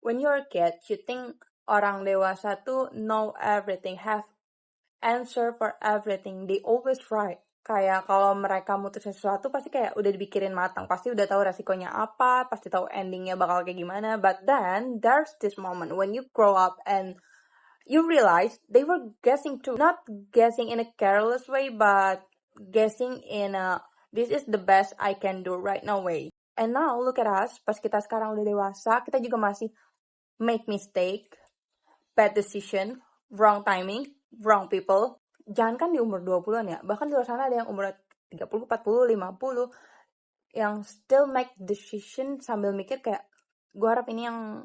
when you're a kid, you think orang dewasa tuh know everything, have answer for everything, they always right. Kayak kalau mereka mutusin sesuatu pasti kayak udah dipikirin matang, pasti udah tahu resikonya apa, pasti tahu endingnya bakal kayak gimana. But then there's this moment when you grow up and you realize they were guessing too, not guessing in a careless way, but guessing in a this is the best I can do right now way. And now look at us, pas kita sekarang udah dewasa, kita juga masih make mistake, bad decision, wrong timing, wrong people. Jangan kan di umur 20-an ya, bahkan di luar sana ada yang umur 30, 40, 50 yang still make decision sambil mikir kayak gue harap ini yang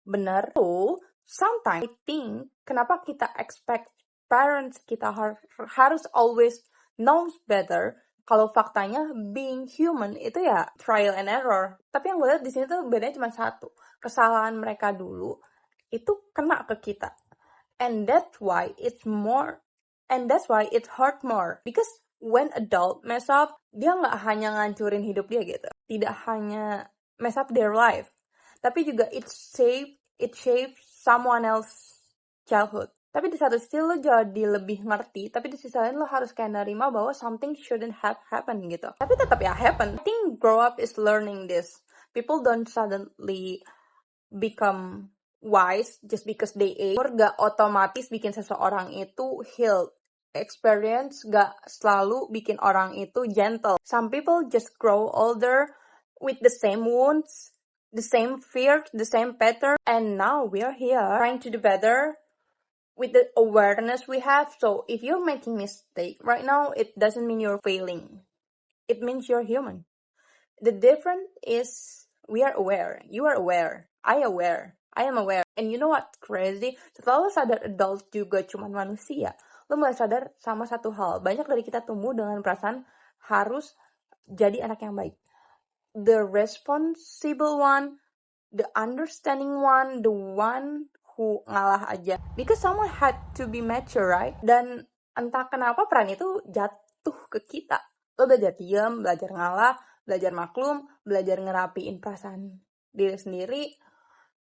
benar. So, sometimes I think kenapa kita expect parents kita harus always knows better, kalau faktanya being human itu ya trial and error. Tapi yang gue lihat di sini tuh bedanya cuma satu, kesalahan mereka dulu itu kena ke kita, and that's why it hurt more, because when adult mess up, dia nggak hanya ngancurin hidup dia gitu, tidak hanya mess up their life, tapi juga it shapes someone else childhood. Tapi di satu sisi lo jadi lebih ngerti, tapi di sisi lain lo harus kayak nerima bahwa something shouldn't have happened gitu. Tapi tetap ya happen. I think grow up is learning this. People don't suddenly become wise just because they age. Gak otomatis bikin seseorang itu healed. Experience gak selalu bikin orang itu gentle. Some people just grow older with the same wounds, the same fears, the same pattern, and now we are here trying to do better with the awareness we have. So if you're making mistake right now, it doesn't mean you're failing. It means you're human. The difference is we are aware. You are aware. I am aware. And you know what's crazy? Setelah lo sadar adult juga cuman manusia, lo mulai sadar sama satu hal. Banyak dari kita tumbuh dengan perasaan harus jadi anak yang baik. The responsible one, the understanding one, the one who ngalah aja. Because someone had to be mature, right? Dan entah kenapa peran itu jatuh ke kita. Lo belajar diam, belajar ngalah, belajar maklum, belajar ngerapiin perasaan diri sendiri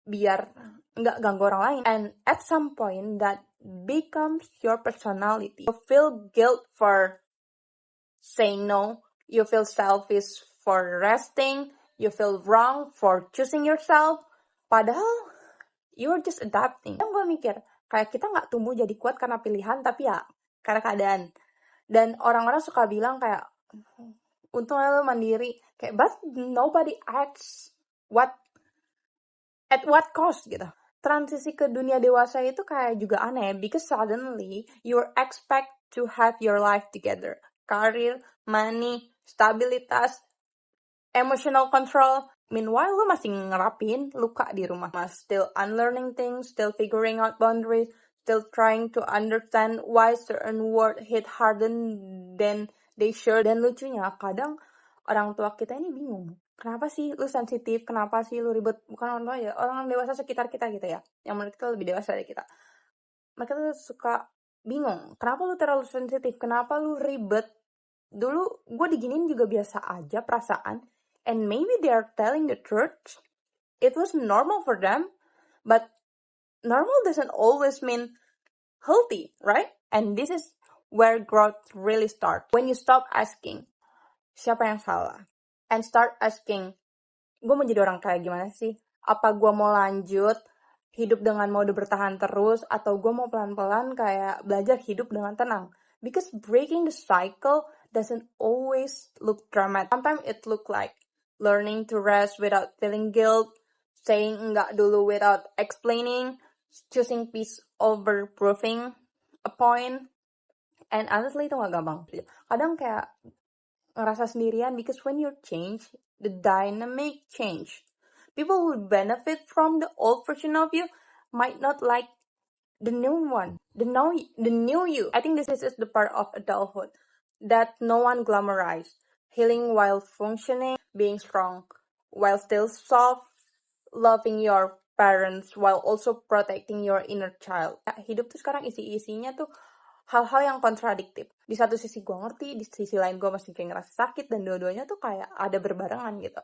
biar nggak ganggu orang lain. And at some point that becomes your personality. You feel guilt for saying no. You feel selfish for resting. You feel wrong for choosing yourself. Padahal you're just adapting. Yang gue mikir, kayak kita nggak tumbuh jadi kuat karena pilihan, tapi ya karena keadaan. Dan orang-orang suka bilang kayak, untungnya lo mandiri, kayak but nobody asks at what cost gitu. Transisi ke dunia dewasa itu kayak juga aneh, because suddenly you expect to have your life together. Career, money, stabilitas, emotional control. Meanwhile, lo masih ngerapin luka di rumah. Still unlearning things, still figuring out boundaries, still trying to understand why certain words hit harder than they should. Dan lucunya, kadang orang tua kita ini bingung. Kenapa sih lu sensitif? Kenapa sih lu ribet? Bukan orang tua ya, orang dewasa sekitar kita gitu ya, yang menurut kita lebih dewasa dari kita. Mereka tuh suka bingung. Kenapa lu terlalu sensitif? Kenapa lu ribet? Dulu gue diginiin juga biasa aja perasaan. And maybe they are telling the truth. It was normal for them. But normal doesn't always mean healthy, right? And this is where growth really starts. When you stop asking, siapa yang salah? And start asking, gue mau jadi orang kayak gimana sih? Apa gue mau lanjut hidup dengan mode bertahan terus, atau gue mau pelan-pelan kayak belajar hidup dengan tenang? Because breaking the cycle doesn't always look dramatic. Sometimes it look like learning to rest without feeling guilt, saying enggak dulu without explaining, choosing peace over proving a point. And honestly itu gak gampang. Kadang kayak ngerasa sendirian, because when you change, the dynamic change. People who benefit from the old version of you might not like the new one, the new you. I think this is the part of adulthood that no one glamorized. Healing while functioning, being strong while still soft, loving your parents while also protecting your inner child. Hidup tuh sekarang isi-isinya tuh hal-hal yang kontradiktif. Di satu sisi gue ngerti, di sisi lain gue masih kayak ngerasa sakit, dan dua-duanya tuh kayak ada berbarengan gitu.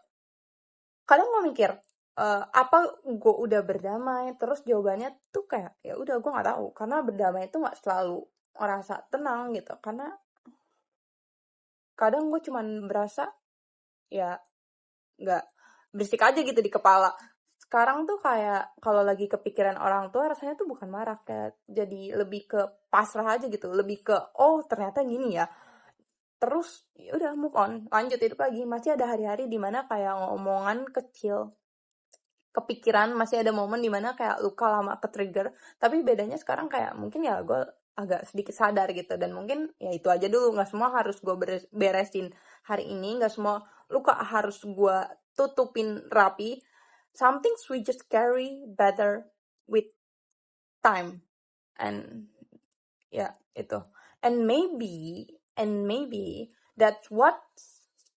Kadang gue mikir, apa gue udah berdamai? Terus jawabannya tuh kayak ya udah gue nggak tahu, karena berdamai itu nggak selalu ngerasa tenang gitu, karena kadang gue cuman berasa ya nggak berisik aja gitu di kepala. Sekarang tuh kayak kalau lagi kepikiran orang tua rasanya tuh bukan marah, kayak jadi lebih ke pasrah aja gitu, lebih ke oh ternyata gini ya. Terus ya udah move on, lanjut hidup lagi. Masih ada hari-hari dimana kayak ngomongan kecil kepikiran, masih ada momen dimana kayak luka lama ke trigger, tapi bedanya sekarang kayak mungkin ya gue agak sedikit sadar gitu, dan mungkin ya itu aja dulu, nggak semua harus gue beresin hari ini, nggak semua luka harus gue tutupin rapi. Some things we just carry better with time, and ya itu, and maybe that's what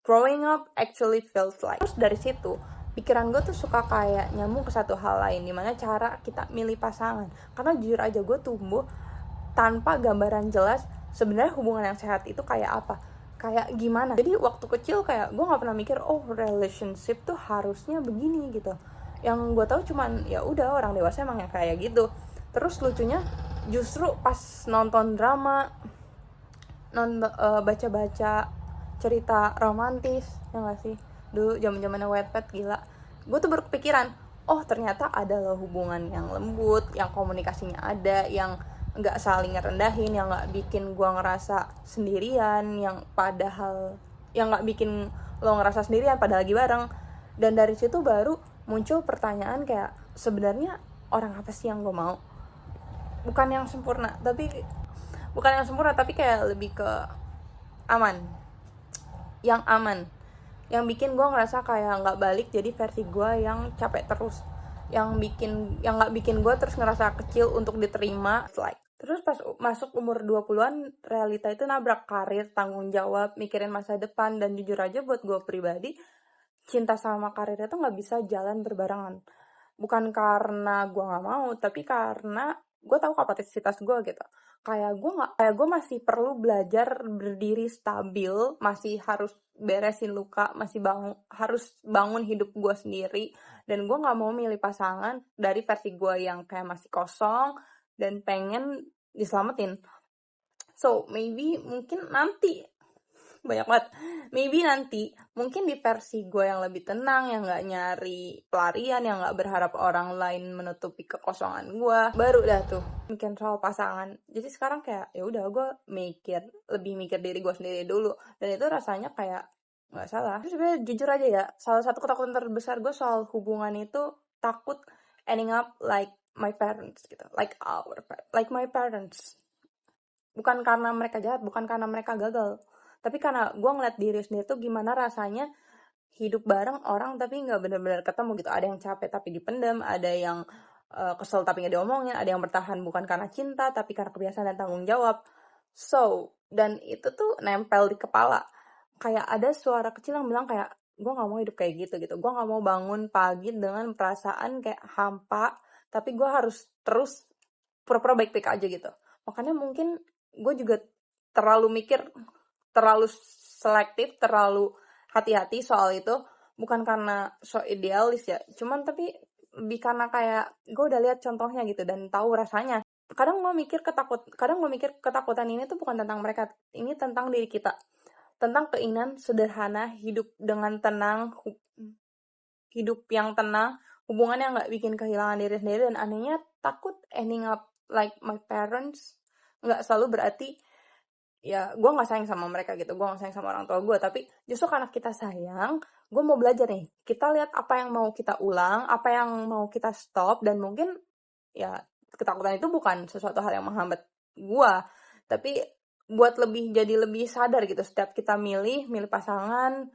growing up actually feels like. Terus dari situ pikiran gue tuh suka kayak nyambung ke satu hal lain, dimana cara kita milih pasangan. Karena jujur aja gue tumbuh tanpa gambaran jelas sebenarnya hubungan yang sehat itu kayak apa, kayak gimana. Jadi waktu kecil kayak gue nggak pernah mikir oh relationship tuh harusnya begini gitu. Yang gue tahu cuman ya udah orang dewasa emang yang kayak gitu. Terus lucunya justru pas nonton drama, baca-baca cerita romantis, ya nggak sih, dulu zaman-zamannya Wattpad, gila, gue tuh berpikiran oh ternyata ada loh hubungan yang lembut, yang komunikasinya ada, yang nggak saling ngerendahin, yang nggak bikin gue ngerasa sendirian, yang nggak bikin lo ngerasa sendirian padahal lagi bareng. Dan dari situ baru muncul pertanyaan kayak sebenarnya orang apa sih yang gue mau. bukan yang sempurna tapi kayak lebih ke aman, yang bikin gue ngerasa kayak nggak balik jadi versi gue yang capek terus, yang nggak bikin gue terus ngerasa kecil untuk diterima. Terus pas masuk umur 20-an, realita itu nabrak, karir, tanggung jawab, mikirin masa depan. Dan jujur aja buat gue pribadi, cinta sama karir itu nggak bisa jalan berbarengan. Bukan karena gue nggak mau, tapi karena gue tahu kapasitas gue gitu. Kayak gue masih perlu belajar berdiri stabil, masih harus beresin luka, harus bangun hidup gue sendiri. Dan gue nggak mau milih pasangan dari versi gue yang kayak masih kosong dan pengen diselamatin. So maybe mungkin nanti mungkin di versi gue yang lebih tenang, yang nggak nyari pelarian, yang nggak berharap orang lain menutupi kekosongan gue, baru dah tuh mikir soal pasangan. Jadi sekarang kayak ya udah gue lebih mikir diri gue sendiri dulu, dan itu rasanya kayak nggak salah. Terus sebenarnya jujur aja ya, salah satu ketakutan terbesar gue soal hubungan itu takut ending up like my parents gitu, like my parents. Bukan karena mereka jahat, bukan karena mereka gagal, tapi karena gue ngeliat diri sendiri tuh gimana rasanya hidup bareng orang tapi nggak benar-benar ketemu gitu. Ada yang capek tapi dipendam, ada yang kesel tapi nggak diomongin, ada yang bertahan bukan karena cinta tapi karena kebiasaan dan tanggung jawab. Dan itu tuh nempel di kepala. Kayak ada suara kecil yang bilang kayak gue nggak mau hidup kayak gitu. Gue nggak mau bangun pagi dengan perasaan kayak hampa, tapi gue harus terus pura-pura baik-baik aja gitu. Makanya mungkin gue juga terlalu selektif, terlalu hati-hati soal itu. Bukan karena so idealis ya, cuman tapi lebih karena kayak gue udah lihat contohnya gitu dan tahu rasanya. Kadang gue mikir ketakutan ini tuh bukan tentang mereka, ini tentang diri kita, tentang keinginan sederhana hidup dengan tenang, hidup yang tenang, hubungan yang nggak bikin kehilangan diri sendiri. Dan anehnya takut ending up like my parents nggak selalu berarti ya gue nggak sayang sama mereka gitu, gue nggak sayang sama orang tua gue, tapi justru karena kita sayang, gue mau belajar nih, kita lihat apa yang mau kita ulang, apa yang mau kita stop. Dan mungkin ya ketakutan itu bukan sesuatu hal yang menghambat gue, tapi buat jadi lebih sadar gitu setiap kita milih pasangan,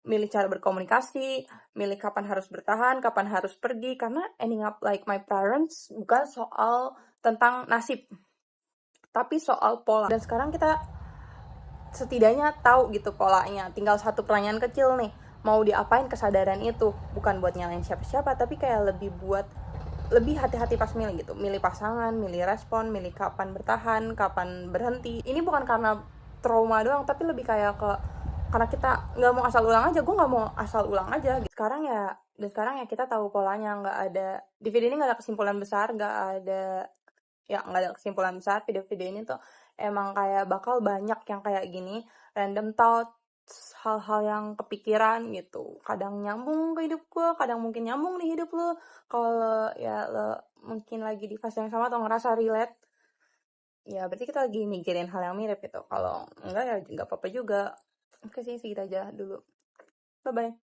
milih cara berkomunikasi, milih kapan harus bertahan, kapan harus pergi. Karena ending up like my parents bukan soal tentang nasib, tapi soal pola. Dan sekarang kita setidaknya tahu gitu polanya. Tinggal satu pertanyaan kecil nih, mau diapain kesadaran itu? Bukan buat nyalain siapa-siapa, tapi kayak lebih hati-hati pas milih gitu. Milih pasangan, milih respon, milih kapan bertahan, kapan berhenti. Ini bukan karena trauma doang, tapi lebih kayak karena kita nggak mau asal ulang aja. Gue nggak mau asal ulang aja gitu. Sekarang ya Dan sekarang ya kita tahu polanya, nggak ada di video ini nggak ada kesimpulan besar, nggak ada kesimpulan besar. Video-video ini tuh emang kayak bakal banyak yang kayak gini, random thoughts, hal-hal yang kepikiran gitu. Kadang nyambung ke hidup gue, kadang mungkin nyambung di hidup lo. Kalau ya lo mungkin lagi di fase yang sama atau ngerasa relate, ya berarti kita lagi mikirin hal yang mirip gitu. Kalau enggak ya nggak apa-apa juga. Oke sih, segitu aja dulu. Bye-bye.